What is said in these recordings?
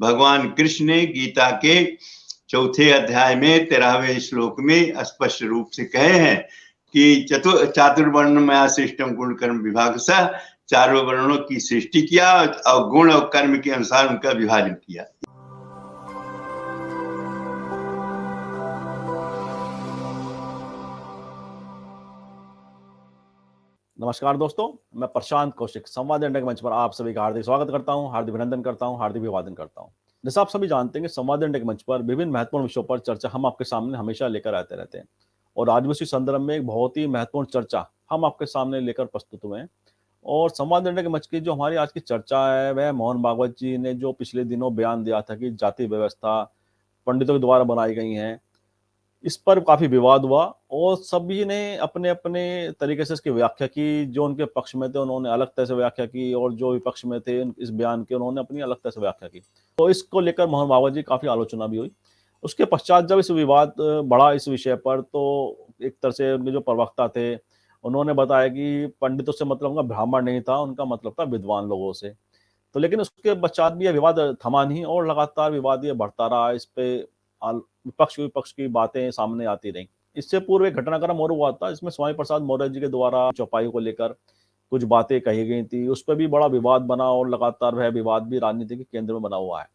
भगवान कृष्ण ने गीता के 4 अध्याय में 13वें श्लोक में स्पष्ट रूप से कहे हैं कि चातुर्वर्ण मया सृष्टम गुण कर्म विभाग सा, चारों वर्णों की सृष्टि किया और गुण और कर्म के अनुसार उनका विभाजन किया। नमस्कार दोस्तों, मैं प्रशांत कौशिक संवाद इंडिया के मंच पर आप सभी का हार्दिक स्वागत करता हूं, हार्दिक अभिनंदन करता हूं, हार्दिक अभिवादन करता हूं। जैसा आप सभी जानते हैं कि संवाद इंडिया के मंच पर विभिन्न महत्वपूर्ण विषयों पर चर्चा हम आपके सामने हमेशा लेकर आते रहते हैं और आज भी उसी संदर्भ में एक बहुत ही महत्वपूर्ण चर्चा हम आपके सामने लेकर प्रस्तुत हुए हैं। और संवाद इंडिया के मंच की जो हमारी आज की चर्चा है वह मोहन भागवत जी ने जो पिछले दिनों बयान दिया था कि जाति व्यवस्था पंडितों के द्वारा बनाई गई है, इस पर काफी विवाद हुआ और सभी ने अपने अपने तरीके से इसकी व्याख्या की। जो उनके पक्ष में थे उन्होंने अलग तरह से व्याख्या की और जो विपक्ष में थे इस बयान के उन्होंने अपनी अलग तरह से व्याख्या की। तो इसको लेकर मोहन भागवत जी काफी आलोचना भी हुई। उसके पश्चात जब इस विवाद बढ़ा इस विषय पर, तो एक तरह से उनके जो प्रवक्ता थे उन्होंने बताया कि पंडितों से मतलब उनका ब्राह्मण नहीं था, उनका मतलब था विद्वान लोगों से। तो लेकिन उसके पश्चात भी यह विवाद थमा नहीं और लगातार विवाद ये बढ़ता रहा। इस पे विपक्ष की बातें सामने आती रहीं। इससे पूर्व एक घटनाक्रम और हुआ था, इसमें स्वामी प्रसाद मौर्य जी के द्वारा चौपाई को लेकर कुछ बातें कही गई थी, उस पर भी बड़ा विवाद बना और लगातार वह विवाद भी राजनीति के केंद्र में बना हुआ है।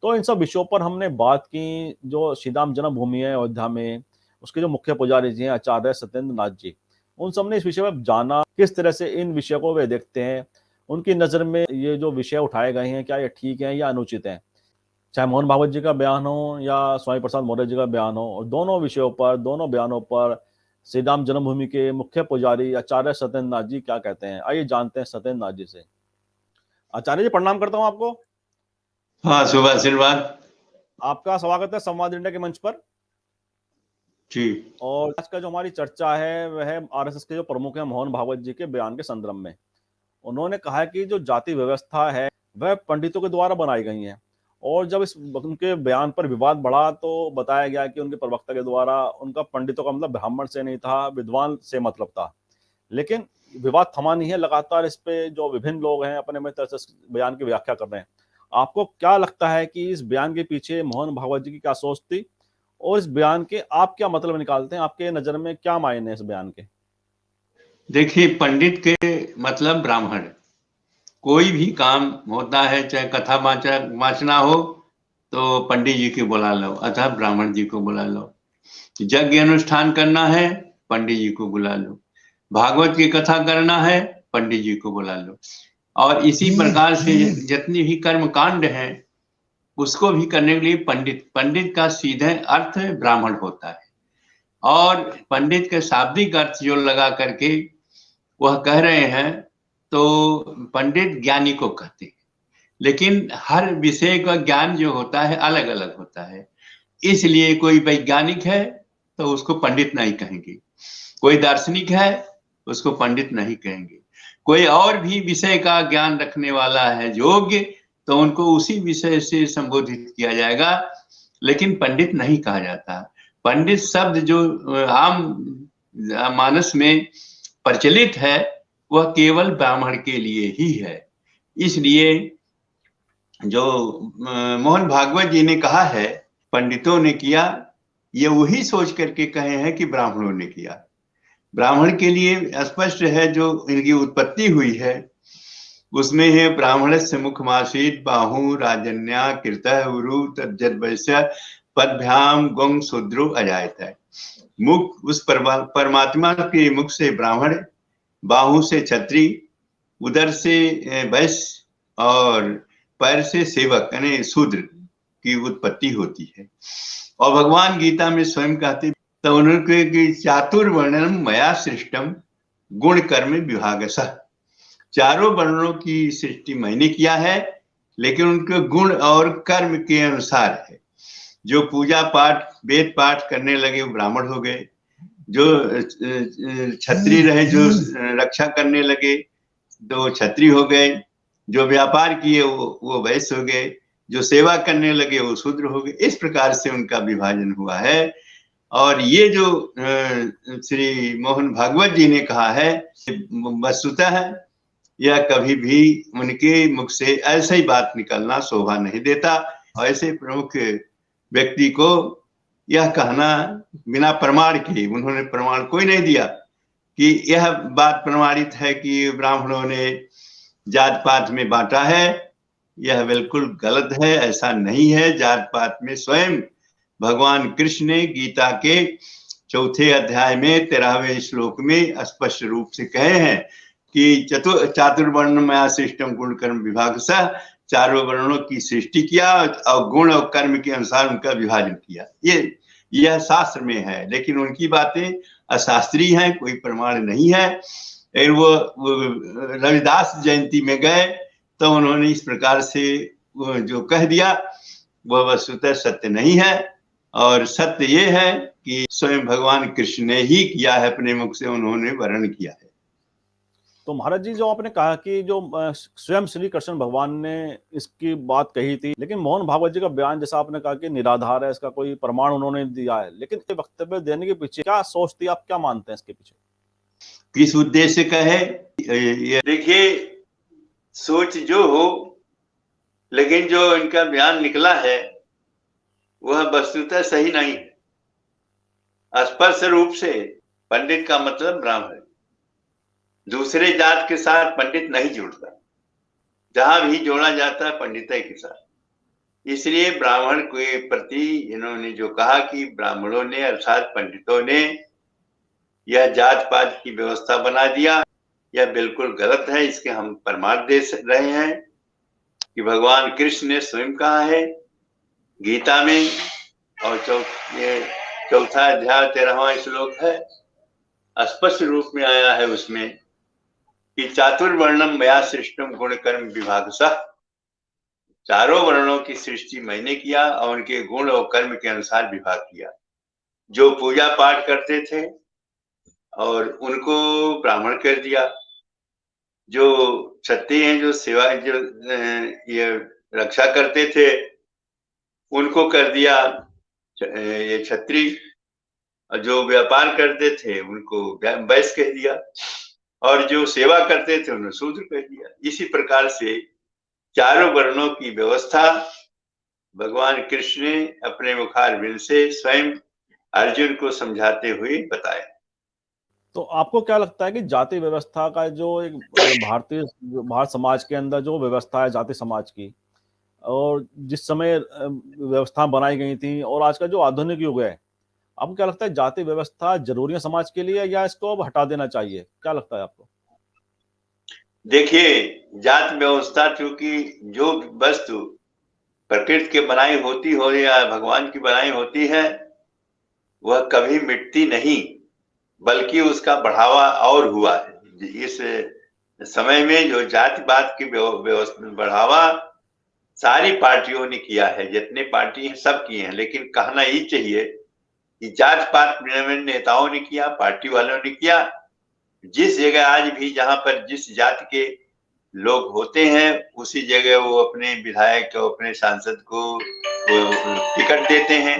तो इन सब विषयों पर हमने बात की। जो श्री राम जन्मभूमि है अयोध्या में, उसके जो मुख्य पुजारी जी हैं आचार्य सत्येंद्र नाथ जी, उन सबने इस विषय में जाना किस तरह से इन विषयों को वे देखते हैं, उनकी नजर में ये जो विषय उठाए गए हैं क्या ये ठीक है या अनुचित है। चाहे मोहन भागवत जी का बयान हो या स्वामी प्रसाद मौर्य जी का बयान हो, और दोनों विषयों पर, दोनों बयानों पर श्री राम जन्मभूमि के मुख्य पुजारी आचार्य सत्येंद्र नाथ जी क्या कहते हैं, आइए जानते हैं सत्येंद्र नाथ जी से। आचार्य जी प्रणाम करता हूं आपको। हाँ, शुभ आशीर्वाद। आपका स्वागत है संवाद इंडिया के मंच पर जी। और आज का जो हमारी चर्चा है वह आरएसएस के जो प्रमुख हैं मोहन भागवत जी के बयान के संदर्भ में। उन्होंने कहा है कि जो जाति व्यवस्था है वह पंडितों के द्वारा बनाई गई है और जब इस उनके बयान पर विवाद बढ़ा तो बताया गया कि उनके प्रवक्ता के द्वारा उनका पंडितों का मतलब ब्राह्मण से नहीं था, विद्वान से मतलब था। लेकिन विवाद थमा नहीं है, लगातार इस पे जो विभिन्न लोग हैं अपने अपने तरह से बयान की व्याख्या कर रहे हैं। आपको क्या लगता है कि इस बयान के पीछे मोहन भागवत जी की क्या सोच थी और इस बयान के आप क्या मतलब निकालते हैं, आपके नजर में क्या मायने इस बयान के? देखिए, पंडित के मतलब ब्राह्मण। कोई भी काम होता है, चाहे कथा वाचना हो तो पंडित जी को बुला लो, अथवा ब्राह्मण जी को बुला लो। यज्ञ अनुष्ठान करना है, पंडित जी को बुला लो। भागवत की कथा करना है, पंडित जी को बुला लो। और इसी प्रकार से जितनी भी कर्म कांड है उसको भी करने के लिए पंडित का सीधे अर्थ ब्राह्मण होता है। और पंडित के शाब्दिक अर्थ जो लगा करके वह कह रहे हैं, तो पंडित ज्ञानी को कहते हैं। लेकिन हर विषय का ज्ञान जो होता है अलग अलग होता है, इसलिए कोई वैज्ञानिक है तो उसको पंडित नहीं कहेंगे, कोई दार्शनिक है उसको पंडित नहीं कहेंगे, कोई और भी विषय का ज्ञान रखने वाला है योग्य तो उनको उसी विषय से संबोधित किया जाएगा, लेकिन पंडित नहीं कहा जाता। पंडित शब्द जो आम मानस में प्रचलित है वह केवल ब्राह्मण के लिए ही है। इसलिए जो मोहन भागवत जी ने कहा है पंडितों ने किया, ये वही सोच करके कहे हैं कि ब्राह्मणों ने किया। ब्राह्मण के लिए स्पष्ट है, जो इनकी उत्पत्ति हुई है उसमें है ब्राह्मणस्य मुखमासीत बाहु राजन्या कृतः उरु तज्जद वैश्य पदभ्याम गंग शूद्रो अजायत है। मुख उस परमात्मा के मुख से ब्राह्मण, बाहु से क्षत्रिय, उदर से वैश्य और पैर से सेवक यानी शूद्र की उत्पत्ति होती है। और भगवान गीता में स्वयं कहते तो उन्होंने कि चातुर्वर्णम मया सृष्टम गुण कर्म विभागशः। चारों वर्णों की सृष्टि मैंने किया है, लेकिन उनके गुण और कर्म के अनुसार है। जो पूजा पाठ वेद पाठ करने लगे वो ब्राह्मण हो गए, जो क्षत्रिय रहे जो रक्षा करने लगे तो क्षत्रिय हो गए, जो व्यापार किए वो वैश्य हो गए, जो सेवा करने लगे वो शूद्र हो गए। इस प्रकार से उनका विभाजन हुआ है। और ये जो श्री मोहन भागवत जी ने कहा है वस्तुतः यह कभी भी उनके मुख से ऐसा ही बात निकलना शोभा नहीं देता। ऐसे प्रमुख व्यक्ति को यह कहना बिना प्रमाण के, उन्होंने प्रमाण कोई नहीं दिया कि यह बात प्रमाणित है कि ब्राह्मणों ने जात पात में बांटा है, यह बिल्कुल गलत है। ऐसा नहीं है। जात पात में स्वयं भगवान कृष्ण ने गीता के 4 अध्याय में 13वें श्लोक में स्पष्ट रूप से कहे हैं कि चातुर्वर्ण मया सृष्टम गुण कर्म विभाग सा, चारों वर्णों की सृष्टि किया और गुण और कर्म के अनुसार उनका विभाजन किया। यह शास्त्र में है, लेकिन उनकी बातें अशास्त्रीय हैं, कोई प्रमाण नहीं है। वो रविदास जयंती में गए तो उन्होंने इस प्रकार से जो कह दिया वह वस्तुतः सत्य नहीं है। और सत्य ये है कि स्वयं भगवान कृष्ण ने ही किया है, अपने मुख से उन्होंने वर्णन किया है। तो महाराज जी, जो आपने कहा कि जो स्वयं श्री कृष्ण भगवान ने इसकी बात कही थी, लेकिन मोहन भागवत जी का बयान जैसा आपने कहा कि निराधार है, इसका कोई प्रमाण उन्होंने दिया है, लेकिन ये वक्तव्य देने के पीछे क्या सोच थी, आप क्या मानते हैं इसके पीछे? किस उद्देश्य का है ये देखिए, सोच जो हो, लेकिन जो इनका बयान निकला है वह वस्तुतः सही नहीं है। स्पष्ट रूप से पंडित का मतलब ब्राह्मण, दूसरे जात के साथ पंडित नहीं जुड़ता, जहां भी जोड़ा जाता है पंडिताई के साथ। इसलिए ब्राह्मण के प्रति इन्होंने जो कहा कि ब्राह्मणों ने अर्थात पंडितों ने यह जात पात की व्यवस्था बना दिया, यह बिल्कुल गलत है। इसके हम प्रमाण दे रहे हैं कि भगवान कृष्ण ने स्वयं कहा है गीता में, और 4 अध्याय 13वां श्लोक है, स्पष्ट रूप में आया है उसमें कि चातुर्वर्णम मया सृष्टम गुण कर्म विभागशः, चारों वर्णों की सृष्टि मैंने किया और उनके गुण और कर्म के अनुसार विभाग किया। जो पूजा पाठ करते थे और उनको ब्राह्मण कर दिया, जो क्षत्रिय हैं, जो सेवा, जो ये रक्षा करते थे, उनको कर दिया ये क्षत्रिय, जो व्यापार करते थे उनको वैश्य कह दिया, और जो सेवा करते थे उन्हें शूद्र कह दिया। इसी प्रकार से चारों वर्णों की व्यवस्था भगवान कृष्ण ने अपने मुखारविंद से स्वयं अर्जुन को समझाते हुए बताया। तो आपको क्या लगता है कि जाति व्यवस्था का जो एक भारत समाज के अंदर जो व्यवस्था है जाति समाज की, और जिस समय व्यवस्था बनाई गई थी और आज का जो आधुनिक युग है, आपको क्या लगता है जाति व्यवस्था जरूरी है समाज के लिए या इसको अब हटा देना चाहिए? क्या लगता है आपको? देखिए, जात व्यवस्था चूंकि जो वस्तु प्रकृति के बनाई होती हो या भगवान की बनाई होती है वह कभी मिटती नहीं, बल्कि उसका बढ़ावा और हुआ है। इस समय में जो जातिवाद की व्यवस्था बढ़ावा सारी पार्टियों ने किया है, जितने पार्टी हैं सब किए हैं, लेकिन कहना ही चाहिए कि जात पात नेताओं ने किया, पार्टी वालों ने किया। जिस जगह आज भी जहां पर जिस जाति के लोग होते हैं उसी जगह वो अपने विधायक को, अपने सांसद को टिकट देते हैं।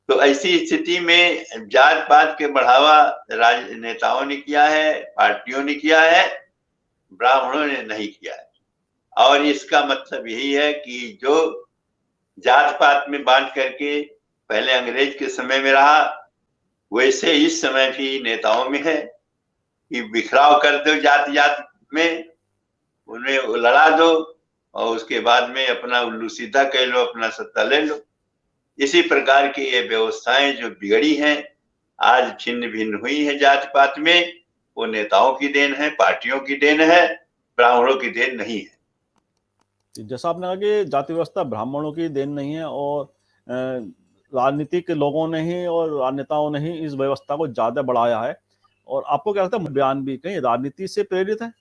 तो ऐसी स्थिति में जात पात के बढ़ावा राजनेताओं ने किया है, पार्टियों ने किया है, ब्राह्मणों ने नहीं किया है। और इसका मतलब यही है कि जो जात पात में बांट करके पहले अंग्रेज के समय में रहा, वैसे इस समय भी नेताओं में है कि बिखराव कर दो जात जात में, उन्हें लड़ा दो और उसके बाद में अपना उल्लू सीधा कर लो, अपना सत्ता ले लो। इसी प्रकार की ये व्यवस्थाएं जो बिगड़ी हैं, आज छिन्न भिन्न हुई है जात पात में, वो नेताओं की देन है, पार्टियों की देन है, ब्राह्मणों की देन नहीं है। जैसा आपने कहा कि जाति व्यवस्था ब्राह्मणों की देन नहीं है और राजनीतिक लोगों ने ही और राजनेताओं ने ही इस व्यवस्था को ज्यादा बढ़ाया है, और आपको क्या लगता है बयान भी कहीं राजनीति से प्रेरित है?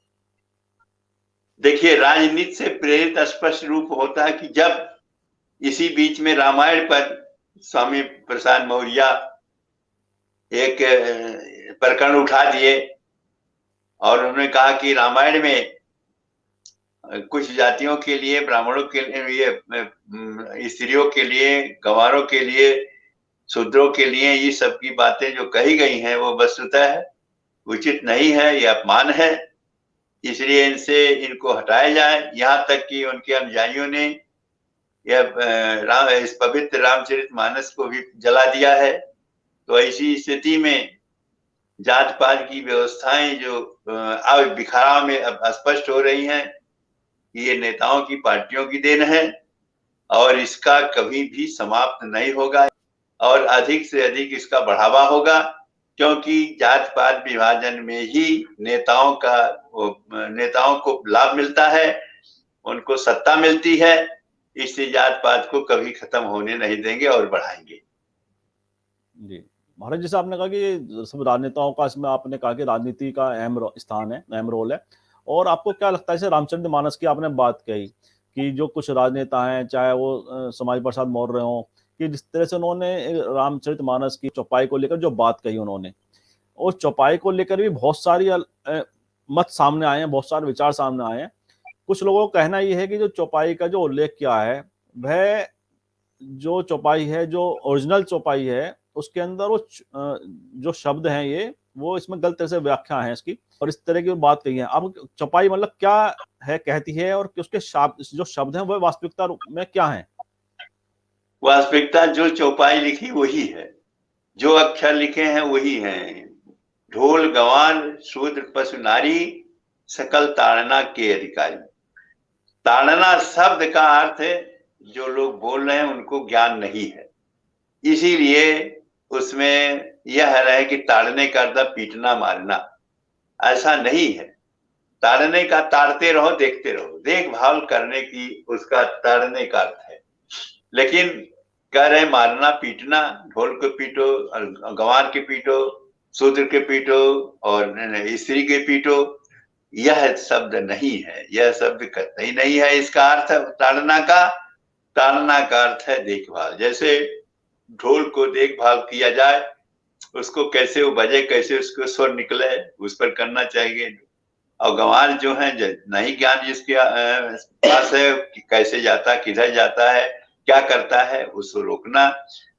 देखिए, राजनीति से प्रेरित स्पष्ट रूप होता है कि जब इसी बीच में रामायण पर स्वामी प्रसाद मौर्य एक प्रकरण उठा दिए और उन्होंने कहा कि रामायण में कुछ जातियों के लिए, ब्राह्मणों के लिए, स्त्रियों के लिए, गंवारों के लिए, शूद्रों के लिए, ये सब की बातें जो कही गई हैं वो वस्तुतः उचित नहीं है, ये अपमान है, इसलिए इनको हटाया जाए। यहाँ तक कि उनके अनुयायियों ने इस पवित्र रामचरितमानस को भी जला दिया है। तो ऐसी स्थिति में जात पात की व्यवस्थाएं जो अब बिखराव में अब स्पष्ट हो रही हैं, ये नेताओं की पार्टियों की देन है और इसका कभी भी समाप्त नहीं होगा और अधिक से अधिक इसका बढ़ावा होगा, क्योंकि जात पात विभाजन में ही नेताओं को लाभ मिलता है, उनको सत्ता मिलती है। इससे जात पात को कभी खत्म होने नहीं देंगे और बढ़ाएंगे। जी महाराज, जैसे आपने कहा कि सब राजनेताओं का, इसमें आपने कहा कि राजनीति का अहम स्थान है, अहम रोल है। और आपको क्या लगता है, जैसे रामचरितमानस की आपने बात कही कि जो कुछ राजनेता हैं, चाहे वो समाज प्रसाद मौर्य हों, कि जिस तरह से उन्होंने रामचरितमानस की चौपाई को लेकर जो बात कही उन्होंने, और चौपाई को लेकर भी बहुत सारी मत सामने आए हैं, बहुत सारे विचार सामने आए हैं। कुछ लोगों का कहना यह है कि जो चौपाई का जो उल्लेख किया है, वह जो चौपाई है, जो ओरिजिनल चौपाई है, उसके अंदर वो जो शब्द हैं ये, वो इसमें गलत तरह से व्याख्या है इसकी, और इस तरह की बात कही है। अब चौपाई मतलब क्या है, कहती है, और उसके जो शब्द हैं वह वास्तविकता में क्या है? वास्तविकता जो चौपाई लिखी वही है, जो अक्षर लिखे हैं वही हैं। ढोल गंवार शूद्र पशु नारी सकल ताड़ना के अधिकारी। ताड़ना शब्द का अर्थ है जो लोग बोल रहे हैं उनको ज्ञान नहीं है, इसीलिए उसमें यह है कि ताड़ने का अर्थ पीटना मारना, ऐसा नहीं है। ताड़ने का ताड़ते रहो, देखते रहो, देखभाल करने की उसका ताड़ने का अर्थ है। लेकिन कह रहे मारना पीटना, ढोल को पीटो, गंवार के पीटो, शूद्र के पीटो और स्त्री के पीटो, यह शब्द नहीं है, यह शब्द कतई नहीं है। इसका अर्थ ताड़ना का अर्थ है देखभाल। जैसे ढोल को देखभाल किया जाए, उसको कैसे वो बजे, कैसे उसको स्वर निकले, उस पर करना चाहिए। और गंवार जो है, नहीं ज्ञान जिसके पास है कि कैसे जाता, किधर जाता है, क्या करता है, उसको रोकना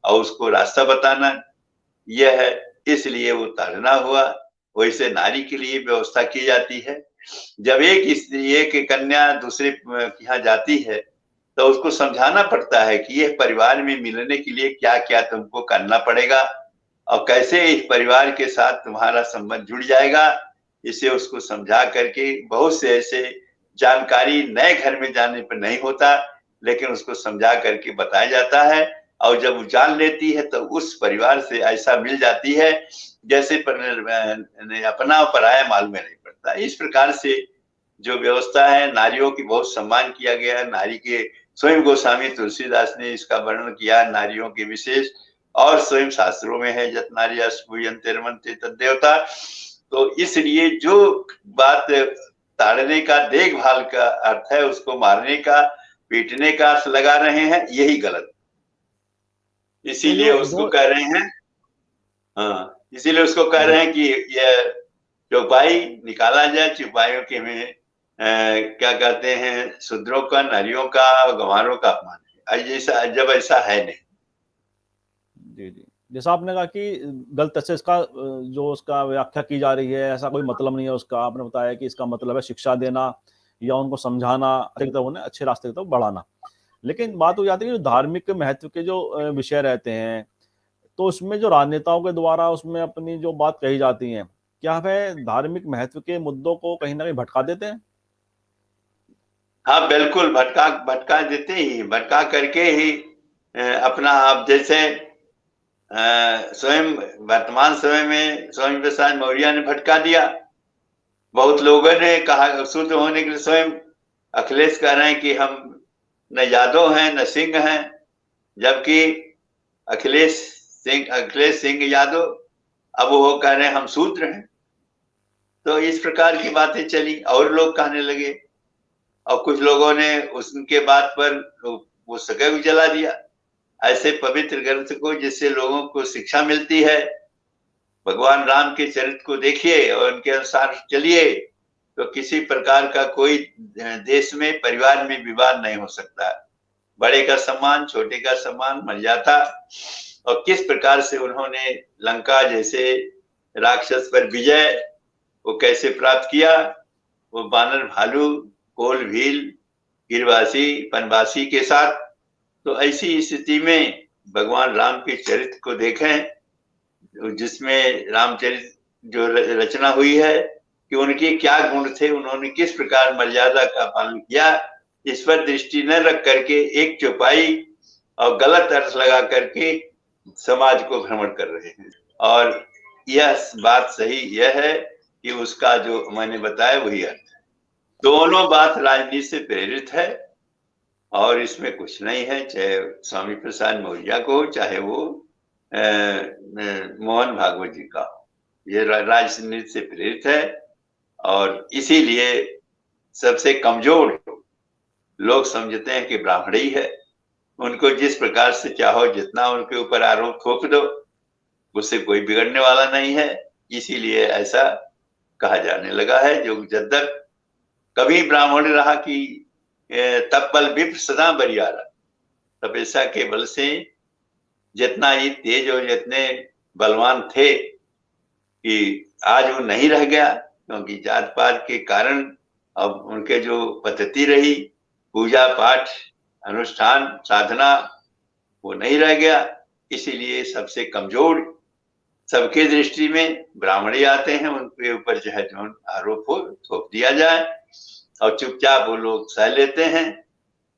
और उसको रास्ता बताना, यह है। इसलिए वो ताड़ना हुआ। वैसे नारी के लिए व्यवस्था की जाती है। जब एक स्त्री, एक कन्या दूसरे के यहाँ जाती है तो उसको समझाना पड़ता है कि यह परिवार में मिलने के लिए क्या क्या तुमको करना पड़ेगा और कैसे इस परिवार के साथ तुम्हारा संबंध जुड़ जाएगा। इसे उसको समझा करके, बहुत से ऐसे जानकारी नए घर में जाने पर नहीं होता, लेकिन उसको समझा करके बताया जाता है। और जब वो जान लेती है तो उस परिवार से ऐसा मिल जाती है जैसे अपना और पराया मालूम नहीं पड़ता। इस प्रकार से जो व्यवस्था है, नारियों की बहुत सम्मान किया गया है। नारी के स्वयं गोस्वामी तुलसीदास ने इसका वर्णन किया नारियों के विशेष, और स्वयं शास्त्रों में है, जत नारिया पूजन्ते रमन्ते तद्देवता। तो इसलिए जो बात ताड़ने का, देखभाल का अर्थ है, उसको मारने का, पीटने का अर्थ लगा रहे हैं, यही गलत। इसीलिए उसको कह रहे हैं, हाँ, इसीलिए उसको कह रहे हैं कि यह चौपाई निकाला जाए। चौपाइयों के में क्या कहते हैं, शूद्रों का, नारियों का, गंवारों का अपमान है, जैसा जब ऐसा है नहीं। जी जी, जैसा आपने कहा कि गलत से इसका जो उसका व्याख्या की जा रही है, ऐसा कोई मतलब नहीं है उसका। आपने बताया कि इसका मतलब है शिक्षा देना या उनको समझाना, उन्हें अच्छे रास्ते की तरफ बढ़ाना। लेकिन बात हो जाती है कि जो धार्मिक महत्व के जो विषय रहते हैं, तो उसमें जो राजनेताओं के द्वारा उसमें अपनी जो बात कही जाती है, क्या वह धार्मिक महत्व के मुद्दों को कहीं ना कहीं भटका देते हैं? हाँ बिल्कुल, भटका देते ही, भटका करके ही अपना, आप जैसे स्वयं वर्तमान समय में स्वयं प्रसाद मौर्य ने भटका दिया। बहुत लोगों ने कहा शुद्ध होने के लिए, स्वयं अखिलेश कह रहे हैं कि हम न यादव हैं न सिंह हैं, जबकि अखिलेश सिंह यादव, अब वो कह रहे हैं हम शूद्र हैं। तो इस प्रकार की बातें चली और लोग कहने लगे, और कुछ लोगों ने उसके बात पर वो सके भी जला दिया। ऐसे पवित्र ग्रंथ को, जिससे लोगों को शिक्षा मिलती है, भगवान राम के चरित्र को देखिए और उनके अनुसार चलिए, तो किसी प्रकार का कोई देश में, परिवार में विवाद नहीं हो सकता। बड़े का सम्मान, छोटे का सम्मान, मर्यादा। और किस प्रकार से उन्होंने लंका जैसे राक्षस पर विजय वो कैसे प्राप्त किया, वो बानर भालू, कोल भील, गिरवासी, वनवासी के साथ तो ऐसी स्थिति में भगवान राम के चरित्र को देखें, जिसमें रामचरित जो रचना हुई है कि उनके क्या गुण थे, उन्होंने किस प्रकार मर्यादा का पालन किया, इस पर दृष्टि न रख करके एक चौपाई और गलत अर्थ लगा करके समाज को भ्रमण कर रहे हैं। और यह बात सही यह है कि उसका जो मैंने बताया वही अर्थ है। दोनों बात राजनीति से प्रेरित है और इसमें कुछ नहीं है, चाहे स्वामी प्रसाद मौर्य को हो, चाहे वो मोहन भागवत जी का हो, ये राजनीति से प्रेरित है। और इसीलिए सबसे कमजोर लोग समझते हैं कि ब्राह्मण ही है, उनको जिस प्रकार से चाहो जितना उनके ऊपर आरोप थोप दो, उससे कोई बिगड़ने वाला नहीं है। इसीलिए ऐसा कहा जाने लगा है। जो जद्दर कभी ब्राह्मण रहा कि तब बल विप्र सदा बरियारा, तपस्या के बल से जितना ही तेज और जितने बलवान थे कि आज वो नहीं रह गया, क्योंकि जात पात के कारण अब उनके जो पद्धति रही, पूजा पाठ अनुष्ठान साधना, वो नहीं रह गया। इसीलिए सबसे कमजोर सबके दृष्टि में ब्राह्मण ही आते हैं, उनके ऊपर जो है जो आरोप हो थोप दिया जाए और चुपचाप वो लोग सह लेते हैं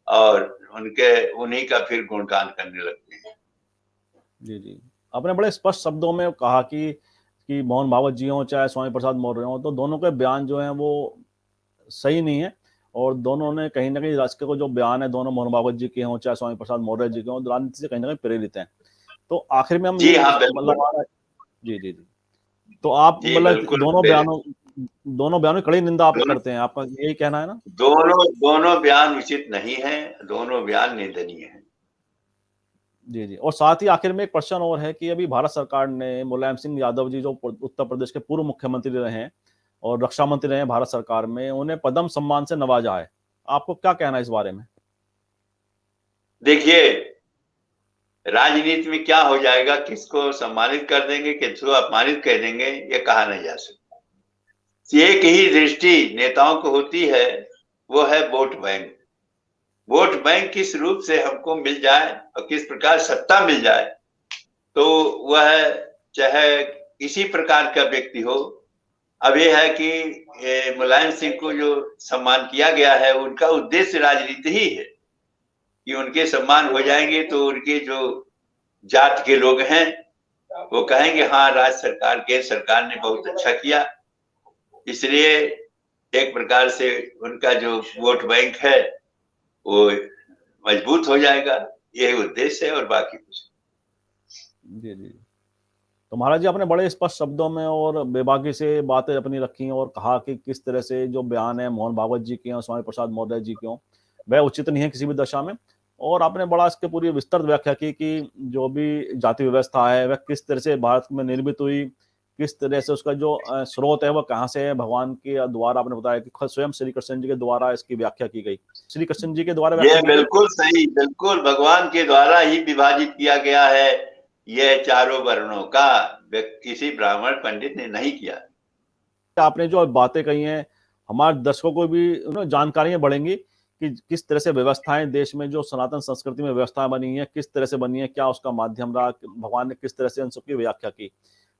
और उन्हीं का फिर गुणगान करने लगते हैं। जी जी, आपने बड़े स्पष्ट शब्दों में कहा कि मोहन भागवत जी हों चाहे स्वामी प्रसाद मौर्य हों, तो दोनों के बयान जो हैं वो सही नहीं है और दोनों ने कहीं ना कहीं राजकीय को जो बयान है, दोनों मोहन भागवत जी के हों चाहे स्वामी प्रसाद मौर्य जी के हों, राजनीति से कहीं ना कहीं प्रेरित हैं। तो आखिर में हम जी हाँ, जी जी जी, तो आप मतलब दोनों बयानों की कड़ी निंदा आप करते हैं, आपका यही कहना है ना? दोनों बयान उचित नहीं है, दोनों बयान निंदनीय है। जी जी, और साथ ही आखिर में एक प्रश्न और है कि अभी भारत सरकार ने मुलायम सिंह यादव जी जो उत्तर प्रदेश के पूर्व मुख्यमंत्री रहे हैं और रक्षा मंत्री रहे हैं भारत सरकार में, उन्हें पद्म सम्मान से नवाजा है। आपको क्या कहना है इस बारे में? देखिए, राजनीति में क्या हो जाएगा, किसको सम्मानित कर देंगे, किसको अपमानित कर देंगे, ये कहा नहीं जा सकता। एक ही दृष्टि नेताओं को होती है, वो है वोट बैंक। वोट बैंक किस रूप से हमको मिल जाए और किस प्रकार सत्ता मिल जाए, तो वह चाहे किसी प्रकार का व्यक्ति हो। अब यह है कि मुलायम सिंह को जो सम्मान किया गया है, उनका उद्देश्य राजनीति ही है कि उनके सम्मान हो जाएंगे तो उनके जो जात के लोग हैं वो कहेंगे हाँ, राज्य सरकार के सरकार ने बहुत अच्छा किया। इसलिए एक प्रकार से उनका जो वोट बैंक है वो मजबूत हो जाएगा, यही उद्देश्य है और बाकी कुछ। जी जी, तो महाराज जी आपने बड़े स्पष्ट शब्दों में और बेबाकी से बातें अपनी रखी और कहा कि किस तरह से जो बयान है मोहन भागवत जी के और स्वामी प्रसाद मौर्य जी के हों, वह उचित नहीं है किसी भी दशा में। और आपने बड़ा इसके पूरी विस्तृत व्याख्या की कि जो भी जाति व्यवस्था है वह किस तरह से भारत में निर्मित हुई, किस तरह से उसका जो स्रोत है वह कहाँ से है, भगवान के द्वारा। आपने बताया कि स्वयं श्री कृष्ण जी के द्वारा इसकी व्याख्या की गई, श्री कृष्ण जी के द्वारा। ये बिल्कुल सही, बिल्कुल भगवान के द्वारा ही विभाजित किया गया है यह चारों वर्णों का, किसी ब्राह्मण पंडित ने नहीं किया। आपने जो बातें कही हैं हमारे दर्शकों को भी जानकारियां बढ़ेंगी कि किस तरह से व्यवस्थाएं देश में जो सनातन संस्कृति में व्यवस्थाएं बनी है किस तरह से बनी है, क्या उसका माध्यम रहा, भगवान ने किस तरह से उन सबकी व्याख्या की।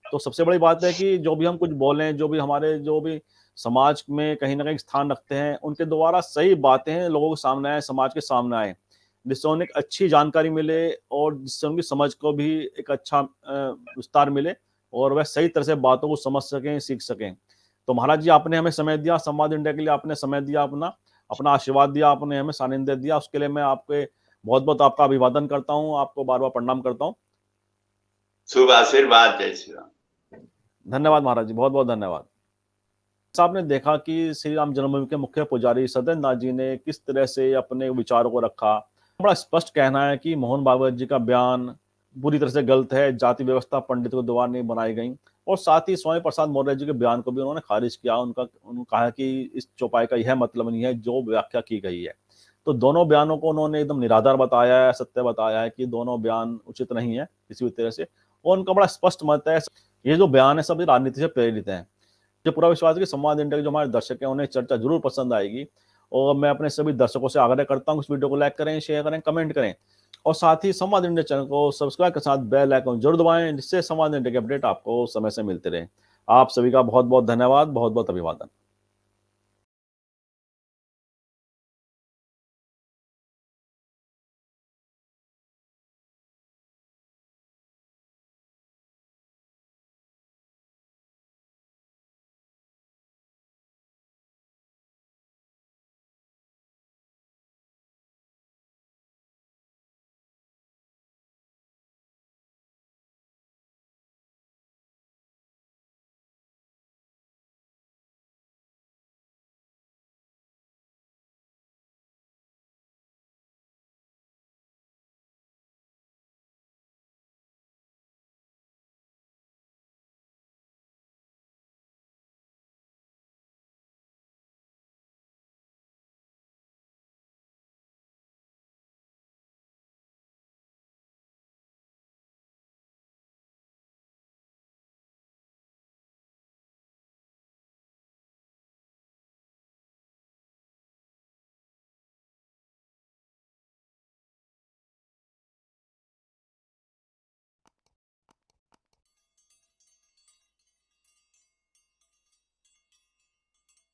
तो सबसे बड़ी बात है कि जो भी हम कुछ बोलें, जो भी हमारे जो भी समाज में कहीं ना कहीं स्थान रखते हैं, उनके द्वारा सही बातें लोगों के सामने आए, समाज के सामने आए, जिससे उन्हें एक अच्छी जानकारी मिले और जिससे उनकी समझ को भी एक अच्छा विस्तार मिले और वह सही तरह से बातों को समझ सकें, सीख सकें। तो महाराज जी आपने हमें समय दिया, संवाद इंडिया के लिए आपने समय दिया, अपना आशीर्वाद दिया, आपने हमें सानिध्य दिया, उसके लिए मैं आपके बहुत बहुत आपका अभिवादन करता हूँ, आपको बार बार प्रणाम करता हूँ। शुभ आशीर्वाद, जय श्री राम। धन्यवाद महाराज जी, बहुत बहुत धन्यवाद। आपने देखा कि श्री राम जन्मभूमि के मुख्य पुजारी सत्येंद्र नाथ जी ने किस तरह से अपने विचारों को रखा। बड़ा स्पष्ट कहना है कि मोहन भागवत जी का बयान पूरी तरह से गलत है, जाति व्यवस्था पंडितों के द्वारा नहीं बनाई गई। और साथ ही स्वामी प्रसाद मौर्य जी के बयान को भी उन्होंने खारिज किया। उन्होंने कहा कि इस चौपाई का यह मतलब नहीं है जो व्याख्या की गई है। तो दोनों बयानों को उन्होंने एकदम निराधार बताया है, सत्य बताया है कि दोनों बयान उचित नहीं है किसी भी तरह से। और उनका बड़ा स्पष्ट मत है ये जो बयान है सब राजनीति से प्रेरित है। जो पूरा विश्वास है कि संवाद इंडिया के जो हमारे दर्शक हैं उन्हें चर्चा जरूर पसंद आएगी। और मैं अपने सभी दर्शकों से आग्रह करता हूँ इस वीडियो को लाइक करें, शेयर करें, कमेंट करें, और साथ ही संवाद इंडिया चैनल को सब्सक्राइब के साथ बेल आइकन जरूर दबाएं, जिससे संवाद इंडिया के अपडेट आपको समय से मिलते रहे। आप सभी का बहुत बहुत धन्यवाद, बहुत बहुत अभिवादन।